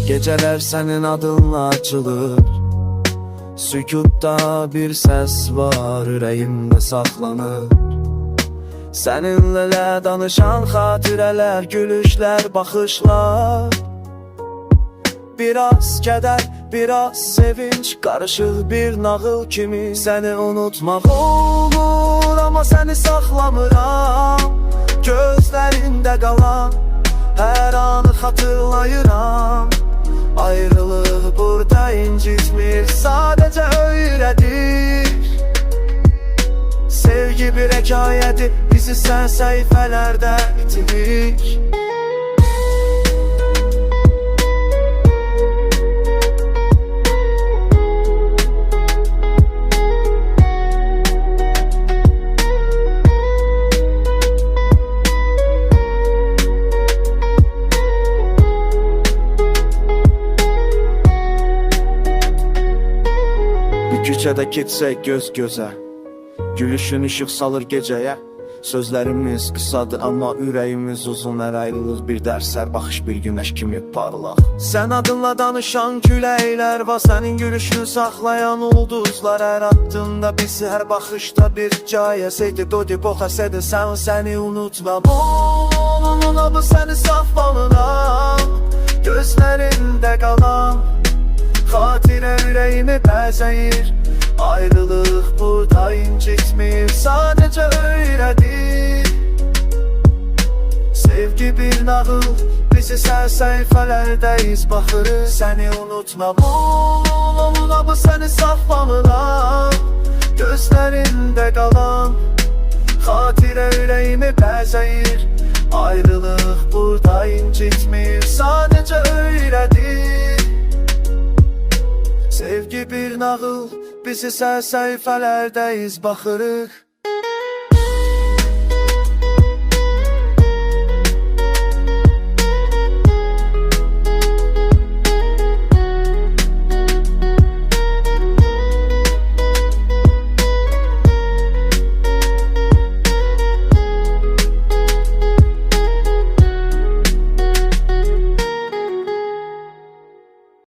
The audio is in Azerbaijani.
Geceler senin adınla açılır. Sükutta bir ses var, ürəyimdə saxlanır. Seninle danışan xatirələr, gülüşlər, baxışlar. Biraz kədər, biraz sevinç, qarışıq bir nağıl kimi. Səni unutmaq olur, amma səni saxlamıram. Gözlərində qalan hər anı xatırlayıram. Ayrılıq burada incitmir, sadəcə öyrədir. Sevgi bir hekayədir, bizi sən səhifələrdə itirir. Küçədə getsək göz-gözə, gülüşün işıq salır gecəyə. Sözlərimiz qısadır, amma ürəyimiz uzun. Hər ayrılıq bir dərs, hər baxış bir günəş kimi parlaq. Sən adınla danışan küləklər var, sənin gülüşünü saxlayan ulduzlar. Hər addımda bizi, hər baxışda bir hikayə. Seydi dodi boxasədə sən səni unutma. Bu səni saxlamıram. Gözlərində qalan xatirə ürəyimi bəzəyir. Ayrılıq burada incitmir, sadəcə öyrədir. Sevgi bir nağıl, bizi sən səhifələrdə iz baxırıq. Səni unutma, bu səni saxlamıram. Gözlərində qalan xatirə ürəyimi bəzəyir. Ayrılıq burada incitmir, sadəcə öyrədir. Sevgi bir nağıl, bizi sən səhifələrdə iz baxırıq.